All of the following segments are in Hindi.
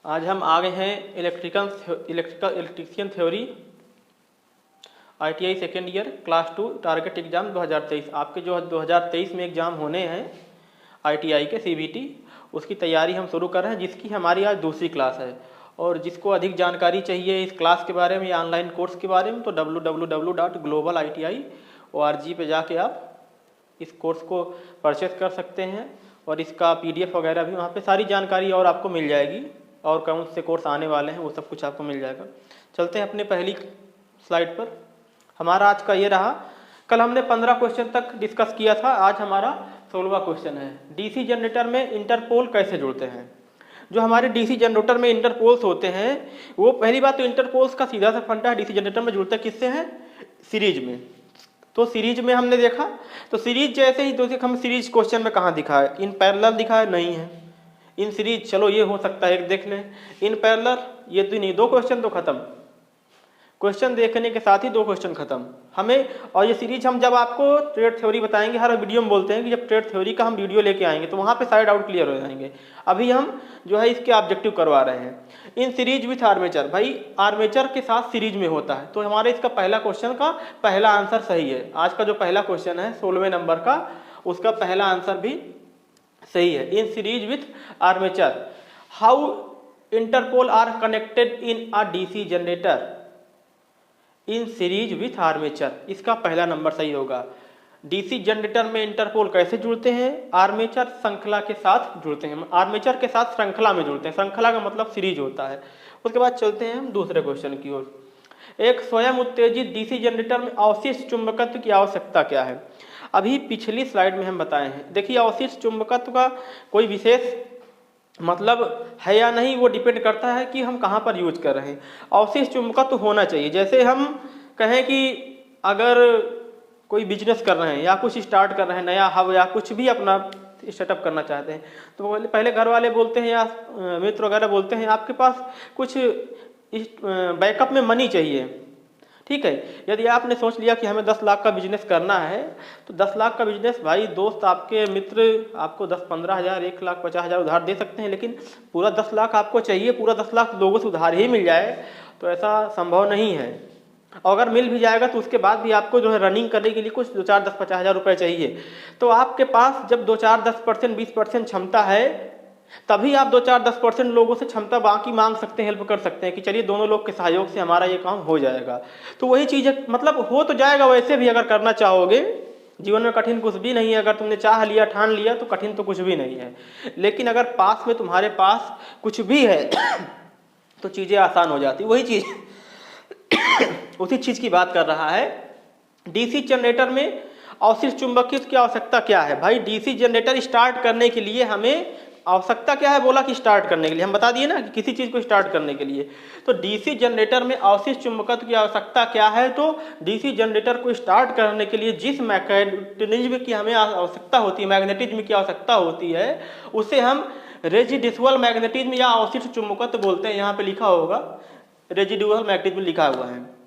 आज हम आ गए हैं electrician theory ITI second year class 2 target exam 2023। आपके जो 2023 में एग्ज़ाम होने हैं ITI के CBT, उसकी तैयारी हम शुरू कर रहे हैं, जिसकी हमारी आज दूसरी क्लास है। और जिसको अधिक जानकारी चाहिए इस क्लास के बारे में या ऑनलाइन कोर्स के बारे में, तो www.globaliti.org पे जाके आप इस कोर्स को परचेस कर सकते हैं और इसका PDF वगैरह भी वहाँ पे सारी जानकारी और आपको मिल जाएगी, और कौन से कोर्स आने वाले हैं वो सब कुछ आपको मिल जाएगा। चलते हैं अपने पहली स्लाइड पर। हमारा आज का ये रहा, कल हमने 15 क्वेश्चन तक डिस्कस किया था, आज हमारा 16वां क्वेश्चन है। DC जनरेटर में इंटरपोल कैसे जुड़ते हैं। जो हमारे DC जनरेटर में इंटरपोल्स होते हैं, वो पहली बात तो इंटरपोल्स का सीधा सा फंडा है, DC जनरेटर में जुड़ते किससे हैं, सीरीज में। तो सीरीज में हमने देखा, तो सीरीज जैसे ही दोस्तों हम सीरीज क्वेश्चन में कहाँ दिखा है, इन पैरेलल दिखा है, नहीं है। इन सीरीज चलो ये हो सकता है, एक देख लें। इन पैरेलल ये तो नहीं, 2 क्वेश्चन तो खत्म, क्वेश्चन देखने के साथ ही 2 क्वेश्चन खत्म हमें। और ये सीरीज हम जब आपको ट्रेड थ्योरी बताएंगे, हर वीडियो में बोलते हैं कि जब ट्रेड थ्योरी का हम वीडियो लेके आएंगे तो वहाँ पे सारे डाउट क्लियर हो जाएंगे। अभी हम जो है इसके ऑब्जेक्टिव करवा रहे हैं। इन सीरीज विथ आर्मेचर, भाई आर्मेचर के साथ सीरीज में होता है, तो हमारे इसका पहला क्वेश्चन का पहला आंसर सही है। आज का जो पहला क्वेश्चन है 16वें नंबर का, उसका पहला आंसर भी सही है। In series with armature, how interpole are connected in a DC generator in series with armature, इसका पहला नंबर सही होगा। DC जनरेटर में इंटरपोल कैसे जुड़ते हैं, आर्मेचर श्रृंखला के साथ जुड़ते हैं, आर्मेचर के साथ श्रृंखला में जुड़ते हैं। श्रृंखला का मतलब सीरीज होता है। उसके बाद चलते हैं हम दूसरे क्वेश्चन की ओर। एक स्वयं उत्तेजित DC जनरेटर में अवशिष्ट चुंबकत्व की आवश्यकता क्या है। अभी पिछली स्लाइड में हम बताए हैं। देखिए, अवशिष्ट चुंबकत्व का कोई विशेष मतलब है या नहीं, वो डिपेंड करता है कि हम कहाँ पर यूज कर रहे हैं। अवशिष्ट चुंबकत्व होना चाहिए। जैसे हम कहें कि अगर कोई बिजनेस कर रहे हैं या कुछ स्टार्ट कर रहे हैं, नया हब या कुछ भी अपना सेटअप करना चाहते हैं, तो पहले घर वाले बोलते हैं या मित्र वगैरह बोलते हैं आपके पास कुछ बैकअप में मनी चाहिए। ठीक है, यदि आपने सोच लिया कि हमें 10 लाख का बिजनेस करना है, तो 10 लाख का बिजनेस, भाई दोस्त आपके मित्र आपको 10-15 हज़ार 1,50,000 उधार दे सकते हैं, लेकिन पूरा 10 लाख आपको चाहिए, पूरा 10 लाख लोगों से उधार ही मिल जाए तो ऐसा संभव नहीं है। और अगर मिल भी जाएगा तो उसके बाद भी आपको जो है रनिंग करने के लिए कुछ 2-4-10-50 हज़ार रुपये चाहिए। तो आपके पास जब 2-4-10%, 20% क्षमता है, तभी आप 2-4-10% लोगों से क्षमता बाकी मांग सकते हैं, हेल्प कर सकते हैं कि चलिए दोनों लोग के सहयोग से हमारा ये काम हो जाएगा। तो वही चीज़ है, मतलब हो तो जाएगा वैसे भी अगर करना चाहोगे। जीवन में कठिन कुछ भी नहीं है, अगर तुमने चाह लिया, ठान लिया, तो कठिन तो कुछ भी नहीं है। लेकिन अगर पास में तुम्हारे पास कुछ भी है तो चीज़ें आसान हो जाती। वही चीज़ उसी चीज़ की बात कर रहा है। DC जनरेटर में अवशिष्ट चुंबकीय की आवश्यकता क्या है। भाई DC जनरेटर स्टार्ट करने के लिए हमें आवश्यकता क्या है, बोला कि स्टार्ट करने के लिए, हम बता दिए ना कि किसी चीज़ को स्टार्ट करने के लिए। तो DC जनरेटर में अवशिष्ट चुंबकत्व की आवश्यकता क्या है, तो DC जनरेटर को स्टार्ट करने के लिए जिस मैग्नेटिज्म की हमें आवश्यकता होती है, मैग्नेटिज्म की आवश्यकता होती है, उसे हम रेजिडुअल मैग्नेटिज्म या अवशिष्ट चुंबकत्व बोलते हैं। यहाँ पे लिखा होगा रेजिडुअल मैग्नेटिज्म लिखा हुआ है।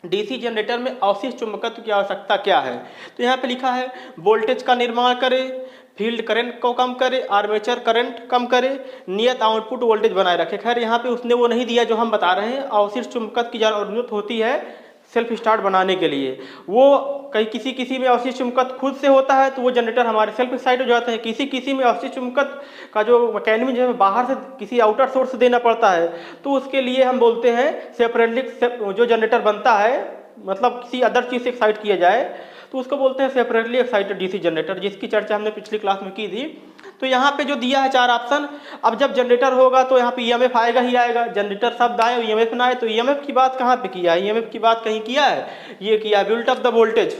DC जनरेटर में अवशिष्ट चुंबकत्व की आवश्यकता क्या है, तो यहाँ पे लिखा है वोल्टेज का निर्माण करे, फील्ड करंट को कम करे, आर्मेचर करंट कम करे, नियत आउटपुट वोल्टेज बनाए रखे। खैर यहाँ पे उसने वो नहीं दिया जो हम बता रहे हैं। अवशिष्ट चुंबकत्व की जरूरत होती है सेल्फ स्टार्ट बनाने के लिए। वो कहीं किसी में अवशिष्ट चुंबकत्व खुद से होता है तो वो जनरेटर हमारे सेल्फ एक्साइट हो जाते हैं। किसी में अवशिष्ट चुंबकत्व का जो मैकेनिज्म जो है बाहर से किसी आउटर सोर्स से देना पड़ता है, तो उसके लिए हम बोलते हैं सेपरेटली जो जनरेटर बनता है, मतलब किसी अदर चीज़ से एक्साइट किया जाए तो उसको बोलते हैं सेपरेटली एक्साइटेड DC जनरेटर, जिसकी चर्चा हमने पिछली क्लास में की थी। तो यहाँ पे जो दिया है 4 ऑप्शन, अब जब जनरेटर होगा तो यहाँ पे EMF आएगा ही आएगा। जनरेटर शब्द आए और EMF ना आए, तो EMF की बात कहाँ पे किया है, EMF की बात कहीं किया है, ये किया बिल्ट अप द वोल्टेज।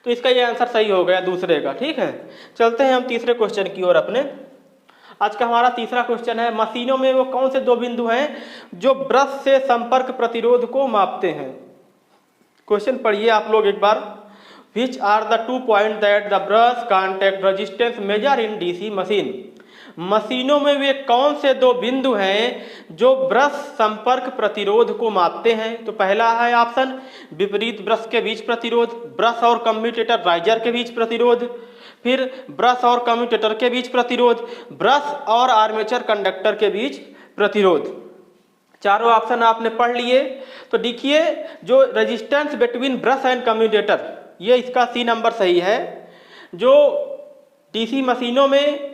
तो इसका ये आंसर सही हो गया दूसरे का। ठीक है, चलते हैं हम तीसरे क्वेश्चन की ओर अपने। आज का हमारा तीसरा क्वेश्चन है, मशीनों में वो कौन से 2 बिंदु हैं जो ब्रश से संपर्क प्रतिरोध को मापते हैं। क्वेश्चन पढ़िए आप लोग एक बार। Which are the 2 points that the brush contact resistance measure in DC machine? मशीनों में वे कौन से 2 बिंदु हैं जो ब्रश संपर्क प्रतिरोध को मापते हैं। तो पहला है ऑप्शन विपरीत ब्रश के बीच प्रतिरोध, ब्रश और कम्यूटेटर राइजर के बीच प्रतिरोध, फिर ब्रश और कम्यूटेटर के बीच प्रतिरोध, ब्रश और आर्मेचर कंडक्टर के बीच प्रतिरोध। चारों ऑप्शन आपने पढ़ लिए। तो देखिए जो resistance between brush and commutator, ये इसका सी नंबर सही है। जो डीसी मशीनों में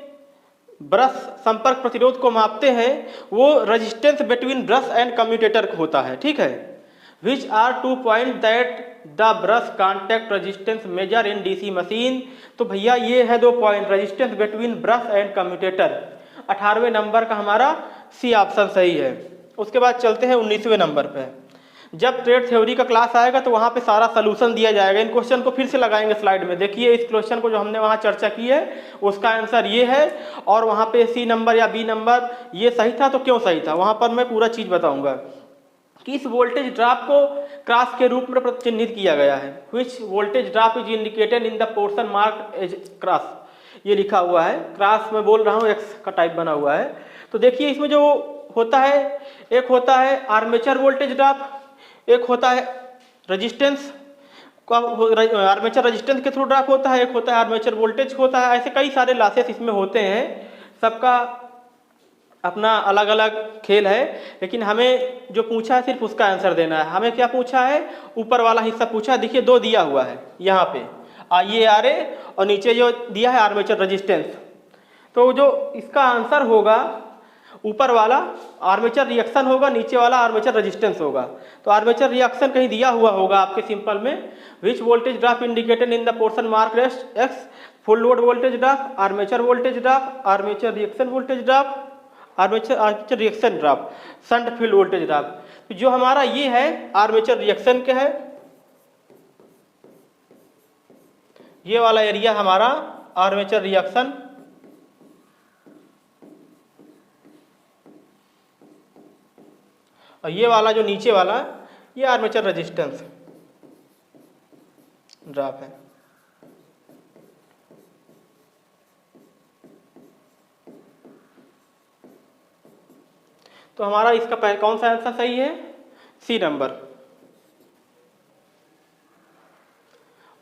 ब्रश संपर्क प्रतिरोध को मापते हैं वो resistance between brush and commutator होता है, ठीक है। Which are 2 point that the brush contact resistance measure in DC machine. तो भैया ये है 2 point, resistance between brush and commutator. 18वें नंबर का हमारा सी ऑप्शन सही है। उसके बाद चलते हैं 19वें नंबर पे। जब ट्रेड थ्योरी का क्लास आएगा तो वहाँ पे सारा सलूशन दिया जाएगा। इन क्वेश्चन को फिर से लगाएंगे स्लाइड में। देखिए इस क्वेश्चन को जो हमने वहाँ चर्चा की है उसका आंसर ये है, और वहाँ पे सी नंबर या बी नंबर ये सही था तो क्यों सही था वहाँ पर मैं पूरा चीज़ बताऊँगा कि इस वोल्टेज ड्रॉप को क्रॉस के रूप में चिन्हित किया गया है। Which voltage drop is indicated in the portion mark as cross, ये लिखा हुआ है। क्रॉस में बोल रहा हूँ, एक्स का टाइप बना हुआ है। तो देखिए इसमें जो होता है, एक होता है आर्मेचर वोल्टेज ड्रॉप, एक होता है रेजिस्टेंस का, आर्मेचर रेजिस्टेंस के थ्रू ड्रॉप होता है, एक होता है आर्मेचर वोल्टेज होता है। ऐसे कई सारे लॉसेस इसमें होते हैं, सबका अपना अलग अलग खेल है। लेकिन हमें जो पूछा है सिर्फ उसका आंसर देना है। हमें क्या पूछा है, ऊपर वाला हिस्सा पूछा है। देखिए 2 दिया हुआ है यहाँ पे IARA और नीचे जो दिया है आर्मेचर रेजिस्टेंस। तो जो इसका आंसर होगा ऊपर वाला आर्मेचर रिएक्शन होगा, नीचे वाला आर्मेचर रेजिस्टेंस होगा। तो आर्मेचर रिएक्शन कहीं दिया हुआ होगा आपके सिंपल में। Which voltage drop indicated in the portion mark rest X, full load voltage drop, armature voltage drop, armature reaction voltage drop, armature reaction drop, shunt field voltage drop. तो जो हमारा ये है आर्मेचर रिएक्शन के है, ये वाला एरिया हमारा आर्मेचर रिएक्शन, और ये वाला जो नीचे वाला ये आर्मेचर रेजिस्टेंस ड्रॉप है। तो हमारा इसका कौन सा आंसर सही है, सी नंबर।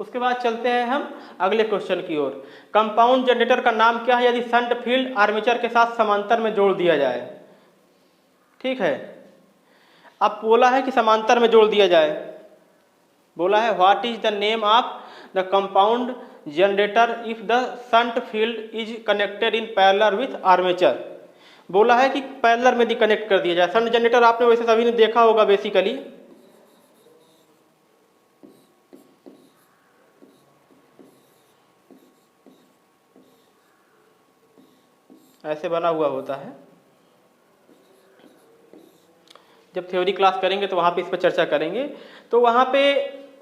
उसके बाद चलते हैं हम अगले क्वेश्चन की ओर। कंपाउंड जनरेटर का नाम क्या है यदि शंट फील्ड आर्मेचर के साथ समांतर में जोड़ दिया जाए, ठीक है। अब बोला है कि समांतर में जोड़ दिया जाए, बोला है what is the name of the compound generator if the shunt field is connected in parallel with armature. बोला है कि पैरेलल में कनेक्ट कर दिया जाए। शंट जनरेटर आपने वैसे सभी ने देखा होगा बेसिकली, ऐसे बना हुआ होता है। जब थ्योरी क्लास करेंगे तो वहाँ पे इस पर चर्चा करेंगे। तो वहाँ पे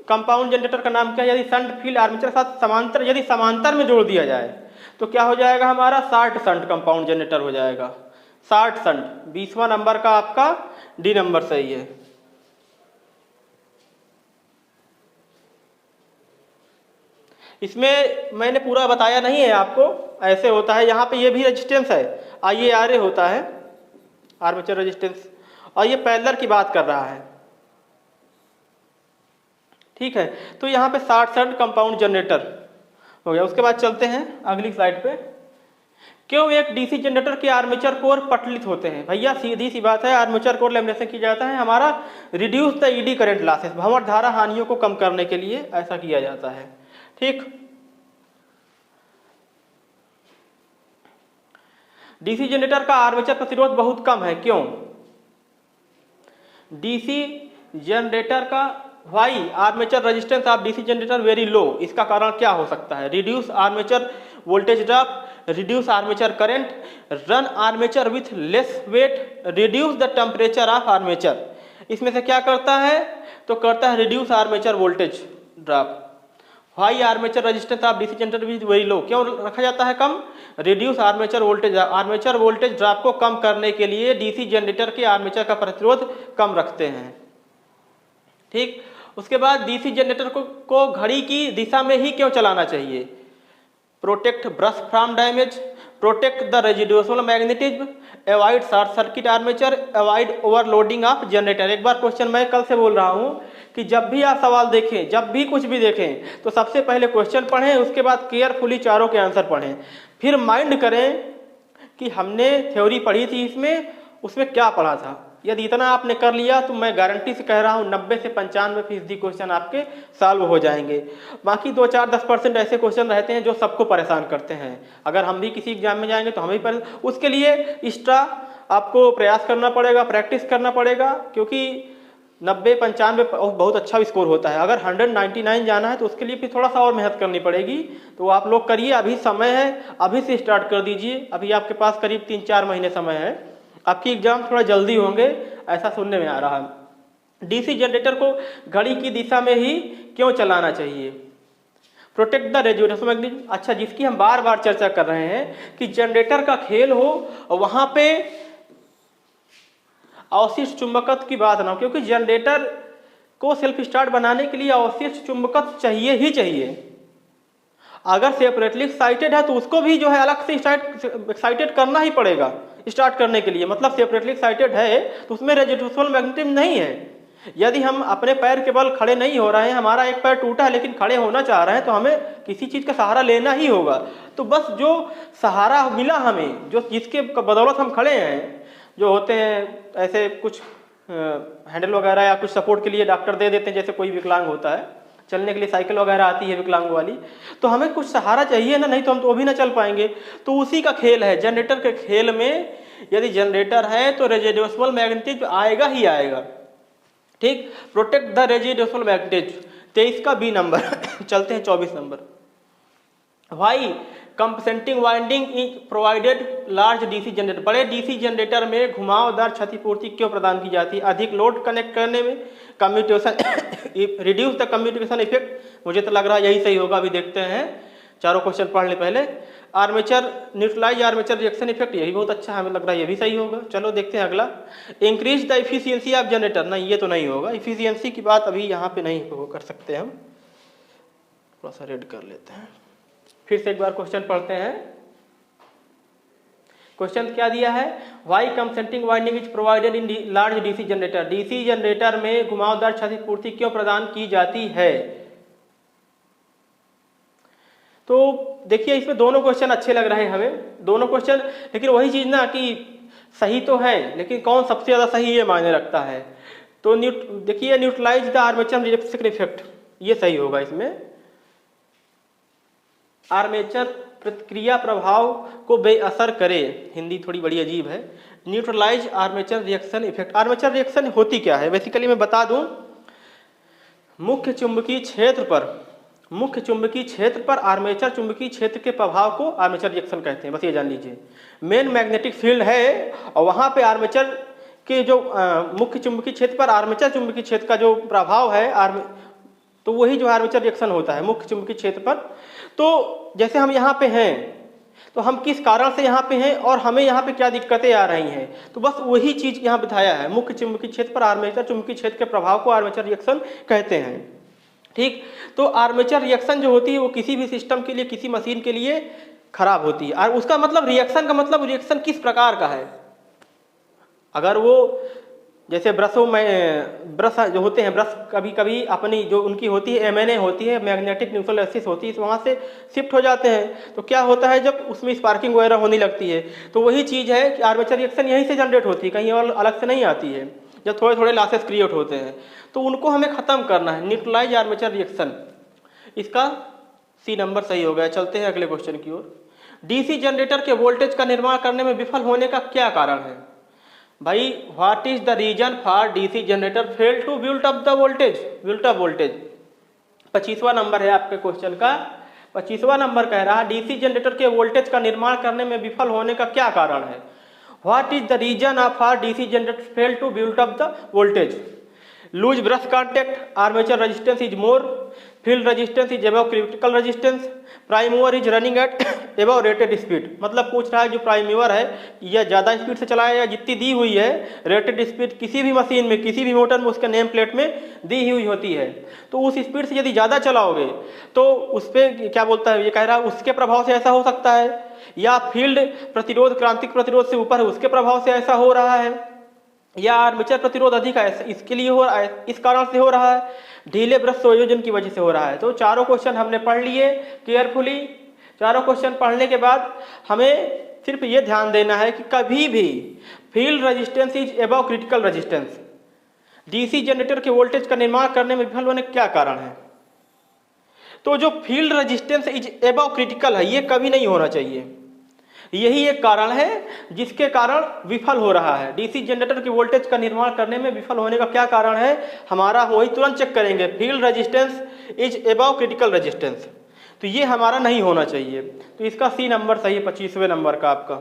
कंपाउंड जनरेटर का नाम क्या है यदि शंट फील्ड आर्मेचर के साथ समांतर, यदि समांतर में जोड़ दिया जाए तो क्या हो जाएगा हमारा शॉर्ट शंट कंपाउंड जनरेटर हो जाएगा। शॉर्ट शंट 20वां नंबर का आपका डी नंबर सही है। इसमें मैंने पूरा बताया नहीं है आपको, ऐसे होता है। यहाँ पे ये भी रेजिस्टेंस है, IARA होता है आर्मेचर रेजिस्टेंस, और ये पैरेलल की बात कर रहा है, ठीक है। तो यहाँ पे शॉर्ट शंट कंपाउंड जनरेटर हो गया। उसके बाद चलते हैं अगली स्लाइड पे। क्यों एक डीसी जनरेटर के आर्मेचर कोर पटलित होते हैं? भैया सीधी सी बात है, आर्मेचर कोर लेमिनेशन किया जाता है हमारा reduce the eddy current losses, भंवर धारा हानियों को कम करने के लिए ऐसा किया जाता है, ठीक। डीसी जनरेटर का आर्मेचर प्रतिरोध बहुत कम है, क्यों? डीसी जनरेटर का why armature resistance of DC generator very low. इसका कारण क्या हो सकता है? Reduce armature voltage drop, reduce armature current, run armature with less weight, reduce the temperature of armature. इसमें से क्या करता है? तो करता है reduce armature voltage drop. High armature resistance of DC generator with very low, क्यों रखा जाता है कम? Reduce armature voltage, armature voltage drop को कम करने के लिए डीसी जनरेटर के आर्मेचर का प्रतिरोध कम रखते हैं, ठीक। उसके बाद डीसी जनरेटर को घड़ी की दिशा में ही क्यों चलाना चाहिए? Protect brush from damage, protect the residual magnetism, avoid short circuit armature, avoid overloading of generator. एक बार क्वेश्चन मैं कल से बोल रहा हूँ कि जब भी आप सवाल देखें, जब भी कुछ भी देखें, तो सबसे पहले क्वेश्चन पढ़ें, उसके बाद केयरफुली चारों के आंसर पढ़ें, फिर माइंड करें कि हमने थ्योरी पढ़ी थी इसमें, उसमें क्या पढ़ा था। यदि इतना आपने कर लिया तो मैं गारंटी से कह रहा हूँ 90 से 95% क्वेश्चन आपके सॉल्व हो जाएंगे। बाकी 2-4-10% ऐसे क्वेश्चन रहते हैं जो सबको परेशान करते हैं। अगर हम भी किसी एग्जाम में जाएंगे तो हमें भी उसके लिए एक्स्ट्रा आपको प्रयास करना पड़ेगा, प्रैक्टिस करना पड़ेगा, क्योंकि 90-95 बहुत अच्छा स्कोर होता है। अगर 199 जाना है तो उसके लिए फिर थोड़ा सा और मेहनत करनी पड़ेगी। तो आप लोग करिए, अभी समय है, अभी से स्टार्ट कर दीजिए। अभी आपके पास करीब 3-4 महीने समय है, आपकी एग्जाम थोड़ा जल्दी होंगे, ऐसा सुनने में आ रहा है। डीसी जनरेटर को घड़ी की दिशा में ही क्यों चलाना चाहिए? Protect the resistance magnetism. अच्छा, जिसकी हम बार बार चर्चा कर रहे हैं कि जनरेटर का खेल हो और वहां पे अवशिष्ट चुंबकत्व की बात ना हो, क्योंकि जनरेटर को सेल्फ स्टार्ट बनाने के लिए अवशिष्ट चुंबकत्व चाहिए ही चाहिए। अगर सेपरेटली एक्साइटेड है तो उसको भी जो है अलग से एक्साइटेड करना ही पड़ेगा स्टार्ट करने के लिए। मतलब सेपरेटली एक्साइटेड है तो उसमें रेजिस्टेंस मैग्नेटिज्म नहीं है। यदि हम अपने पैर के बल खड़े नहीं हो रहे हैं, हमारा एक पैर टूटा है लेकिन खड़े होना चाह रहे हैं, तो हमें किसी चीज़ का सहारा लेना ही होगा। तो बस जो सहारा मिला हमें, जो जिसके बदौलत हम खड़े हैं, जो होते हैं ऐसे कुछ हैंडल वगैरह या कुछ सपोर्ट के लिए डॉक्टर दे देते हैं, जैसे कोई विकलांग होता है, चलने के लिए साइकिल वगैरह आती है विकलांग वाली, तो हमें कुछ सहारा चाहिए ना, नहीं तो हम तो भी ना चल पाएंगे। तो उसी का खेल है जनरेटर के खेल में। यदि जनरेटर है तो रेजिस्टेंस मैग्नेटिज्म आएगा ही आएगा। ठीक, प्रोटेक्ट द रेजिस्टेंस मैग्नेटिज्म 23 का बी नंबर। चलते हैं 24 number. Why compensating winding is provided large DC generator. बड़े डीसी जनरेटर में घुमावदार क्षतिपूर्ति क्यों प्रदान की जाती है? अधिक लोड कनेक्ट करने में, commutation reduce the commutation effect. मुझे तो लग रहा है यही सही होगा, अभी देखते हैं, चारों क्वेश्चन पढ़ ले पहले। Armature neutralize armature reaction effect, यही बहुत अच्छा है, हमें लग रहा है ये भी सही होगा। चलो देखते हैं अगला। Increase the efficiency of generator, नहीं ये तो नहीं होगा। इफिशियंसी की बात अभी यहाँ पे नहीं कर सकते हम, थोड़ा सा रेड कर लेते हैं। फिर से एक बार क्वेश्चन पढ़ते हैं। क्वेश्चन क्या दिया है? Why compensating winding is provided in large DC generator. DC generator में घुमावदार क्षतिपूर्ति क्यों प्रदान की जाती है? तो देखिए, इसमें दोनों क्वेश्चन अच्छे लग रहे हैं हमें, दोनों क्वेश्चन, लेकिन वही चीज ना कि सही तो है, लेकिन कौन सबसे ज्यादा सही ये मायने रखता है। तो देखिए, neutralize the armature reaction effect, ये सही होगा। इसमें आर्मेचर प्रतिक्रिया प्रभाव को बेअसर करे, हिंदी थोड़ी बड़ी अजीब है। Neutralize armature reaction effect. Armature reaction होती क्या है? बेसिकली मैं बता दूं, मुख्य चुंबकीय क्षेत्र पर आर्मेचर चुंबकीय क्षेत्र के प्रभाव को आर्मेचर रिएक्शन कहते हैं, बस ये जान लीजिए। मेन मैग्नेटिक फील्ड है और वहां पे आर्मेचर के जो मुख्य चुंबकीय क्षेत्र पर आर्मेचर चुंबकीय क्षेत्र का जो प्रभाव है, तो वही जो आर्मेचर रिएक्शन होता है मुख्य चुंबकीय क्षेत्र पर। तो जैसे हम यहाँ पे हैं, तो हम किस कारण से यहाँ पे हैं और हमें यहाँ पे क्या दिक्कतें आ रही हैं, तो बस वही चीज यहाँ बताया है। मुख्य चुंबकीय क्षेत्र पर आर्मेचर चुंबकीय क्षेत्र के प्रभाव को आर्मेचर रिएक्शन कहते हैं। ठीक, तो आर्मेचर रिएक्शन जो होती है वो किसी भी सिस्टम के लिए, किसी मशीन के लिए खराब होती है। और उसका मतलब रिएक्शन का मतलब रिएक्शन किस प्रकार का है। अगर वो जैसे ब्रशों में, ब्रश जो होते हैं, ब्रश कभी कभी अपनी जो उनकी होती है एमएनए होती है, मैग्नेटिक न्यूट्रल एक्सिस होती है, तो वहाँ से शिफ्ट हो जाते हैं। तो क्या होता है, जब उसमें स्पार्किंग वगैरह होने लगती है, तो वही चीज़ है कि आर्मेचर रिएक्शन यहीं से जनरेट होती है, कहीं और अलग से नहीं आती है। जब थोड़े थोड़े लॉसेस क्रिएट होते हैं तो उनको हमें ख़त्म करना है, न्यूट्रलाइज आर्मेचर रिएक्शन। इसका सी नंबर सही हो गया। चलते हैं अगले क्वेश्चन की ओर। डीसी जनरेटर के वोल्टेज का निर्माण करने में विफल होने का क्या कारण है? भाई, what is the reason for DC generator fail to built up the voltage, 25वां नंबर है आपके क्वेश्चन का। 25वां नंबर कह रहा है डीसी जनरेटर के वोल्टेज का निर्माण करने में विफल होने का क्या कारण है? What is the reason for DC generator fail to built up the voltage? Loose brush contact, armature resistance is more, field resistance is above critical resistance, prime mover is running at above rated speed. मतलब पूछ रहा है जो प्राइम मूवर है यह ज़्यादा स्पीड से चलाया या जितनी दी हुई है रेटेड स्पीड किसी भी मशीन में, किसी भी मोटर में उसके नेम प्लेट में दी हुई होती है, तो उस स्पीड से यदि ज़्यादा चलाओगे तो उस पर क्या बोलता है, ये कह रहा है उसके प्रभाव से ऐसा हो सकता है, या फील्ड प्रतिरोध क्रांतिक प्रतिरोध से ऊपर है उसके प्रभाव से ऐसा हो रहा है, या आर्मेचर प्रतिरोध अधिक है, इसके लिए हो रहा है, इस कारण से हो रहा है, ढीले ब्रश संयोजन की वजह से हो रहा है। तो चारों क्वेश्चन हमने पढ़ लिए केयरफुली। चारों क्वेश्चन पढ़ने के बाद हमें सिर्फ ये ध्यान देना है कि कभी भी field resistance is above critical resistance, DC generator के वोल्टेज का निर्माण करने में विफल होने का क्या कारण है। तो जो field resistance is above critical है, ये कभी नहीं होना चाहिए। यही एक कारण है जिसके कारण विफल हो रहा है। डीसी जनरेटर के वोल्टेज का निर्माण करने में विफल होने का क्या कारण है हमारा, वही तुरंत चेक करेंगे। Field resistance is above critical resistance, तो ये हमारा नहीं होना चाहिए। तो इसका सी नंबर सही है, 25वें नंबर का आपका।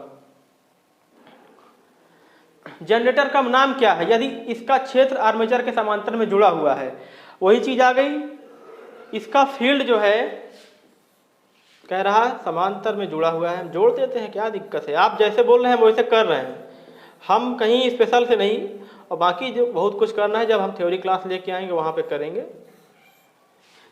जनरेटर का नाम क्या है, यदि इसका क्षेत्र आर्मेचर के समांतर में जुड़ा हुआ है, वही चीज आ गई। इसका फील्ड जो है कह रहा है समांतर में जुड़ा हुआ है, हम जोड़ देते हैं, क्या दिक्कत है। आप जैसे बोल रहे हैं वैसे कर रहे हैं, हम कहीं स्पेशल से नहीं। और बाकी जो बहुत कुछ करना है जब हम थ्योरी क्लास लेके आएंगे वहां पे करेंगे।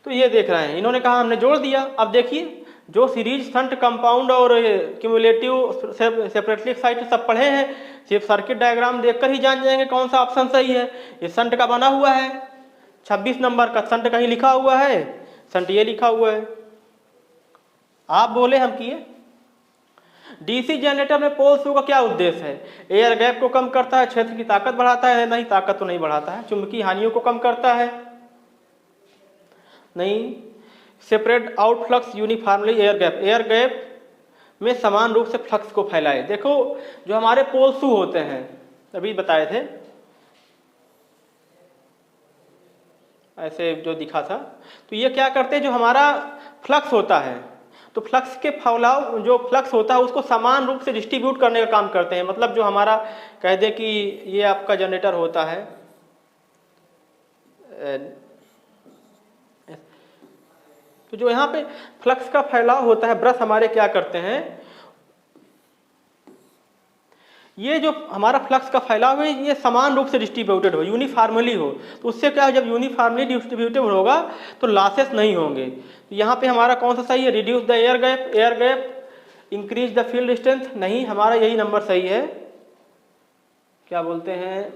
तो ये देख रहे हैं, इन्होंने कहा हमने जोड़ दिया। अब देखिए जो सीरीज शंट कंपाउंड और क्यूमुलेटिव सेपरेटली एक्साइटेड सब पढ़े हैं, सिर्फ सर्किट डायग्राम देखकर ही जान जाएंगे कौन सा ऑप्शन सही है। ये शंट का बना हुआ है, 26 नंबर का शंट कहीं लिखा हुआ है, शंट ये लिखा हुआ है, आप बोले हम किए। डीसी जनरेटर में पोल शू का क्या उद्देश्य है, एयर गैप को कम करता है, क्षेत्र की ताकत बढ़ाता है, नहीं ताकत तो नहीं बढ़ाता है, चुंबकीय हानियों को कम करता है, नहीं, separate out flux uniformly air gap, air gap में समान रूप से फ्लक्स को फैलाए। देखो जो हमारे पोल शू होते हैं अभी बताए थे, ऐसे जो दिखा था, तो ये क्या करते हैं, जो हमारा फ्लक्स होता है तो फ्लक्स के फैलाव, जो फ्लक्स होता है उसको समान रूप से डिस्ट्रीब्यूट करने का काम करते हैं। मतलब जो हमारा कह दे कि ये आपका जनरेटर होता है, तो जो यहाँ पे फ्लक्स का फैलाव होता है, ब्रश हमारे क्या करते हैं, ये जो हमारा फ्लक्स का फैलाव है ये समान रूप से डिस्ट्रीब्यूटेड हो, यूनिफॉर्मली हो। तो उससे क्या है, जब यूनिफॉर्मली डिस्ट्रीब्यूटेड होगा तो लॉसेस नहीं होंगे। तो यहाँ पे हमारा कौन सा सही है, reduce the air gap, air gap increase the field distance, नहीं, हमारा यही नंबर सही है। क्या बोलते हैं,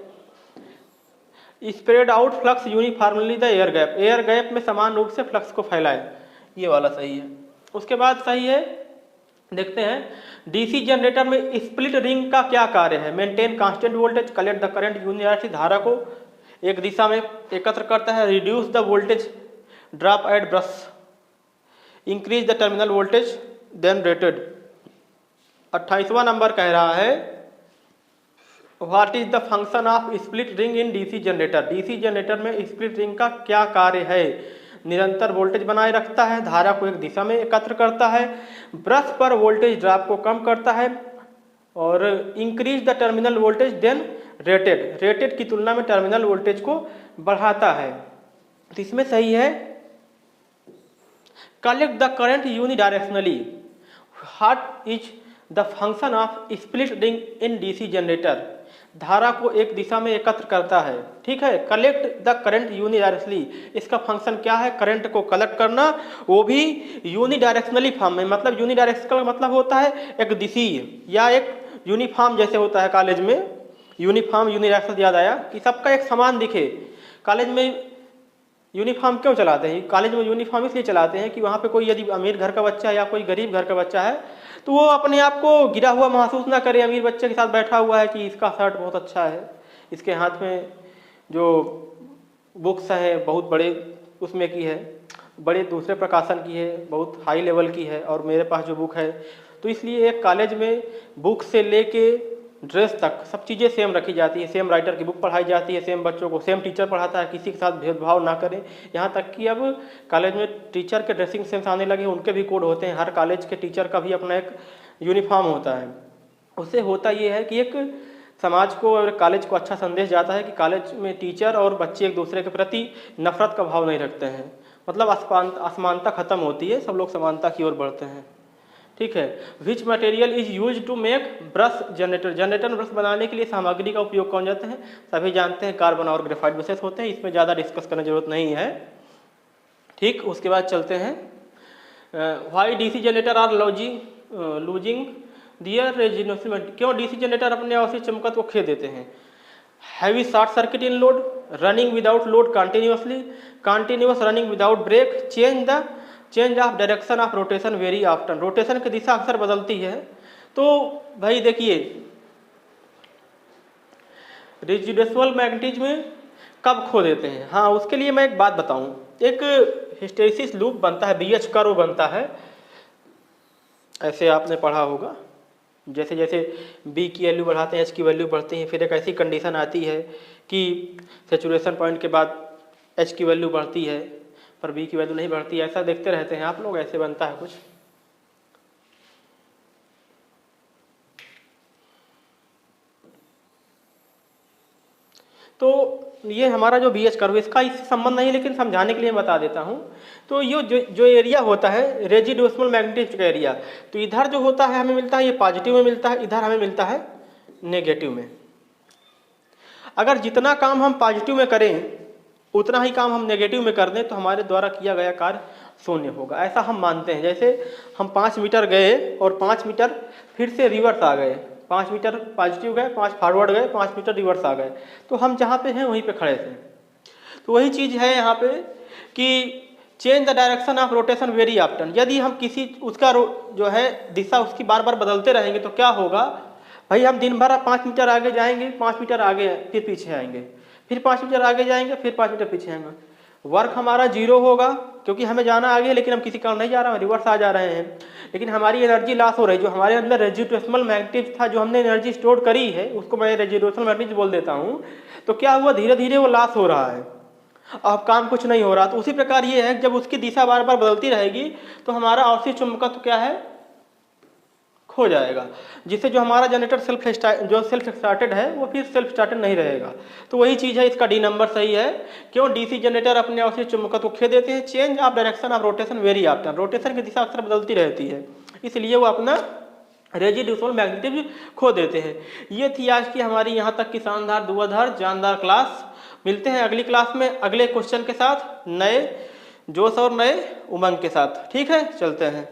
spread out flux uniformly the air gap, air gap में समान रूप से फ्लक्स को फैलाए, ये वाला सही है। उसके बाद सही है, देखते हैं डीसी जनरेटर में स्प्लिट रिंग का क्या कार्य है, maintain constant voltage, collect the current unidirectionally, धारा को एक दिशा में एकत्र करता है, reduce the voltage drop at brush, increase the terminal voltage then rated. 28वां नंबर कह रहा है what is the function of split ring in DC generator, DC generator में स्प्लिट रिंग का क्या कार्य है, निरंतर वोल्टेज बनाए रखता है, धारा को एक दिशा में एकत्र करता है, ब्रश पर वोल्टेज ड्रॉप को कम करता है, और increase the terminal voltage then rated, rated की तुलना में टर्मिनल वोल्टेज को बढ़ाता है। तो इसमें सही है collect the current unidirectionally, what is the function of split ring in DC generator, धारा को एक दिशा में एकत्र करता है, ठीक है। कलेक्ट द करंट यूनिडायरेक्शनली, इसका फंक्शन क्या है, करंट को कलेक्ट करना, वो भी यूनिडायरेक्शनली फॉर्म में। मतलब यूनिडायरेक्शनल का मतलब होता है एक दिशीय या एक यूनिफॉर्म, जैसे होता है कॉलेज में यूनिफॉर्म, यूनिडायरेक्शनल याद आया कि सबका एक समान दिखे। कॉलेज में यूनिफॉर्म क्यों चलाते हैं, कॉलेज में यूनिफॉर्म इसलिए चलाते हैं कि वहाँ पे कोई यदि अमीर घर का बच्चा है या कोई गरीब घर का बच्चा है तो वो अपने आप को गिरा हुआ महसूस ना करे, अमीर बच्चे के साथ बैठा हुआ है कि इसका शर्ट बहुत अच्छा है, इसके हाथ में जो बुक्स हैं बहुत बड़े उसमें की है, बड़े दूसरे प्रकाशन की है, बहुत हाई लेवल की है, और मेरे पास जो बुक है। तो इसलिए एक कॉलेज में बुक से लेके ड्रेस तक सब चीज़ें सेम रखी जाती है, सेम राइटर की बुक पढ़ाई जाती है, सेम बच्चों को सेम टीचर पढ़ाता है, किसी के साथ भेदभाव ना करें। यहाँ तक कि अब कॉलेज में टीचर के ड्रेसिंग सेंस आने लगे, उनके भी कोड होते हैं, हर कॉलेज के टीचर का भी अपना एक यूनिफॉर्म होता है। उससे होता ये है कि एक समाज को और कॉलेज को अच्छा संदेश जाता है कि कॉलेज में टीचर और बच्चे एक दूसरे के प्रति नफरत का भाव नहीं रखते हैं, मतलब असमानता खत्म होती है, सब लोग समानता की ओर बढ़ते हैं, ठीक है। Which material is use to make brush generator, generator में ब्रश बनाने के लिए सामग्री का उपयोग कौन जाते हैं, सभी जानते हैं कार्बन और ग्रेफाइट ब्रशेस होते हैं, इसमें ज़्यादा डिस्कस करने की जरूरत नहीं है, ठीक। उसके बाद चलते हैं why DC generator are losing their resistance, क्यों डीसी जनरेटर अपने औसत चमकत को खो देते हैं। Heavy short circuit in load, running without load continuously, continuous running without break, change of direction of rotation very often, rotation की दिशा अक्सर बदलती है। तो भाई देखिए रेजिडुअल मैग्नेटिज्म कब खो देते हैं, हाँ उसके लिए मैं एक बात बताऊं, एक हिस्टैरिसीस लूप बनता है, BH कर्व बनता है, ऐसे आपने पढ़ा होगा, जैसे जैसे B की वैल्यू बढ़ाते हैं H की वैल्यू बढ़ती है, फिर एक ऐसी कंडीशन आती है कि सेचुरेशन पॉइंट के बाद H की वैल्यू बढ़ती है पर B की वैल्यू नहीं बढ़ती, ऐसा देखते रहते हैं आप लोग, ऐसे बनता है कुछ। तो ये हमारा जो BH कर्व, इसका इससे संबंध नहीं, लेकिन समझाने के लिए बता देता हूँ। तो ये जो एरिया होता है रेजिडुअल मैग्नेटिज्म का एरिया, तो इधर जो होता है हमें मिलता है ये पॉजिटिव में मिलता है, इधर हमें मिलता है नेगेटिव में। अगर जितना काम हम पॉजिटिव में करें उतना ही काम हम नेगेटिव में कर दें तो हमारे द्वारा किया गया कार्य शून्य होगा, ऐसा हम मानते हैं। जैसे हम 5 मीटर गए और 5 मीटर फिर से रिवर्स आ गए, 5 मीटर पॉजिटिव गए, 5 फॉरवर्ड गए, 5 मीटर रिवर्स आ गए, तो हम जहाँ पे हैं वहीं पे खड़े थे। तो वही चीज़ है यहाँ पे कि change the direction of rotation very often, यदि हम किसी उसका जो है दिशा उसकी बार बार बदलते रहेंगे तो क्या होगा भाई, हम दिन भर 5 मीटर आगे जाएंगे, 5 मीटर आगे फिर पीछे आएंगे, फिर 5 मीटर आगे जाएंगे, फिर 5 मीटर पीछे आएंगे, वर्क हमारा जीरो होगा क्योंकि हमें जाना आगे लेकिन हम किसी कारण नहीं जा रहे हैं, रिवर्स आ जा रहे हैं, लेकिन हमारी एनर्जी लॉस हो रही है। जो हमारे अंदर रेजिडुअल मैग्नेटिज्म था, जो हमने एनर्जी स्टोर करी है, उसको मैं रेजिडुअल मैग्नेटिज्म बोल देता हूँ, तो क्या हुआ धीरे धीरे वो लॉस हो रहा है, अब काम कुछ नहीं हो रहा। तो उसी प्रकार ये है जब उसकी दिशा बार बार बदलती रहेगी तो हमारा आपसी चुंबकत्व क्या है, खो जाएगा, जिससे जो हमारा जनरेटर सेल्फ स्टार्टेड है वो फिर सेल्फ स्टार्टेड नहीं रहेगा। तो वही चीज़ है, इसका डी नंबर सही है। क्यों, डीसी जनरेटर अपने आपसी चुंबकत्व को खो देते हैं, change of direction of rotation very often, rotation की दिशा अक्सर बदलती रहती है, इसलिए वो अपना रेजिडुअल मैग्नेटिज्म खो देते हैं। ये थी आज की हमारी यहाँ तक की शानदार धुआंधार जानदार क्लास। मिलते हैं अगली क्लास में अगले क्वेश्चन के साथ, नए जोश और नए उमंग के साथ। ठीक है, चलते हैं।